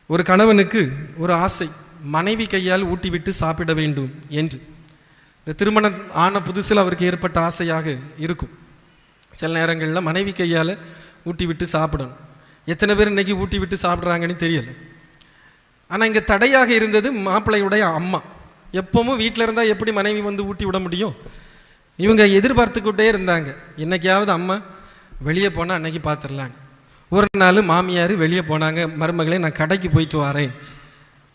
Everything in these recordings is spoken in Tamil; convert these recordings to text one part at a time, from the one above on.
ஒரு கணவனுக்கு ஒரு ஆசை, மனைவி கையால் ஊட்டிவிட்டு சாப்பிட வேண்டும் என்று. இந்த திருமணம் ஆன புதுசில் அவருக்கு ஏற்பட்ட ஆசையாக இருக்கும். சில நேரங்களில் மனைவி கையால் ஊட்டி விட்டு சாப்பிடணும். எத்தனை பேர் இன்றைக்கி ஊட்டி விட்டு சாப்பிட்றாங்கன்னு தெரியலை. ஆனால் இங்கே தடையாக இருந்தது மாப்பிள்ளையுடைய அம்மா. எப்பவும் வீட்டில் இருந்தால் எப்படி மனைவி வந்து ஊட்டி விட முடியும்? இவங்க எதிர்பார்த்துக்கிட்டே இருந்தாங்க, என்னைக்காவது அம்மா வெளியே போனால் அன்னைக்கு பார்த்துடலான்னு. ஒரு நாள் மாமியார் வெளியே போனாங்க, மருமகளே நான் கடைக்கு போயிட்டு வரேன்.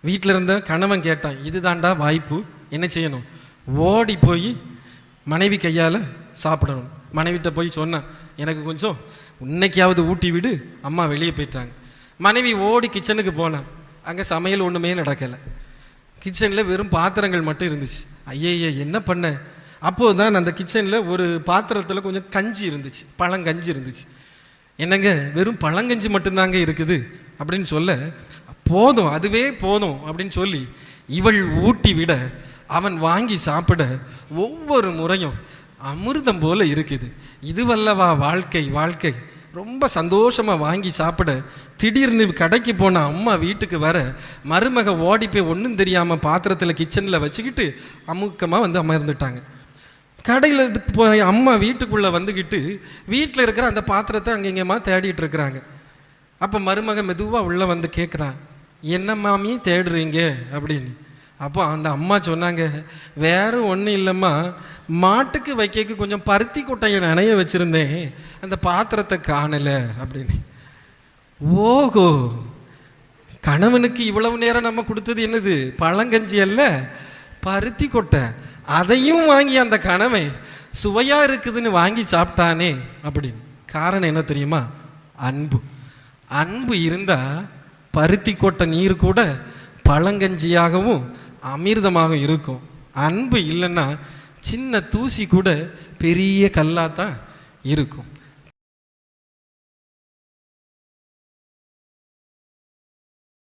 வீட்டில் இருந்த கணவன் கேட்டான், இதுதாண்டா வாய்ப்பு, என்ன செய்யணும்? ஓடி போய் மனைவி கையால் சாப்பிடணும். மனைவிட்ட போய் சொன்னான், எனக்கு கொஞ்சம் இன்னைக்காவது ஊட்டி விடு, அம்மா வெளியே போயிட்டாங்க. மனைவி ஓடி கிச்சனுக்கு போனான். அங்கே சமையல் ஒன்றுமே நடக்கலை. கிச்சனில் வெறும் பாத்திரங்கள் மட்டும் இருந்துச்சு. ஐயே என்ன பண்ண? அப்போது தான் அந்த கிச்சனில் ஒரு பாத்திரத்தில் கொஞ்சம் கஞ்சி இருந்துச்சு, பழங்கஞ்சி இருந்துச்சு. என்னங்க வெறும் பழங்கஞ்சி மட்டும்தாங்க இருக்குது அப்படின்னு சொல்ல, போதும் அதுவே போதும் அப்படின்னு சொல்லி இவள் ஊட்டி விட அவன் வாங்கி சாப்பிட ஒவ்வொரு முறையும் அமிர்தம் போல இருக்குது. இதுவல்லவா வாழ்க்கை? வாழ்க்கை ரொம்ப சந்தோஷமாக வாங்கி சாப்பிட, திடீர்னு கடைக்கு போன அம்மா வீட்டுக்கு வர மருமக ஓடி போய் ஒன்றும் தெரியாமல் பாத்திரத்தில் கிச்சனில் வச்சுக்கிட்டு அமுக்கமாக வந்து அமர்ந்துட்டாங்க. கடையில் போய் அம்மா வீட்டுக்குள்ளே வந்துக்கிட்டு வீட்டில் இருக்கிற அந்த பாத்திரத்தை அங்கெங்கேம்மா தேடிட்டு இருக்கிறாங்க. அப்போ மருமக மெதுவாக உள்ளே வந்து கேட்குறான், என்ன மாமி தேடுறீங்க அப்படின்னு. அப்போ அந்த அம்மா சொன்னாங்க, வேறு ஒன்றும் இல்லைம்மா, மாட்டுக்கு வைக்க கொஞ்சம் பருத்தி கொட்டையை நனைய வச்சுருந்தேன், அந்த பாத்திரத்தை காணலை அப்படின்னு. ஓஹோ, கணவனுக்கு இவ்வளவு நேரம் நம்ம கொடுத்தது என்னது? பழங்கஞ்சி அல்ல, பருத்தி கொட்டை. அதையும் வாங்கி அந்த கணவன் சுவையாக இருக்குதுன்னு வாங்கி சாப்பிட்டானே அப்படின்னு. காரணம் என்ன தெரியுமா? அன்பு. அன்பு இருந்தால் பருத்தி கொட்டை நீர் கூட பழங்கஞ்சியாகவும் அமிர்தமாக இருக்கும். அன்பு இல்லைன்னா சின்ன தூசி கூட பெரிய கல்லாக தான் இருக்கும்.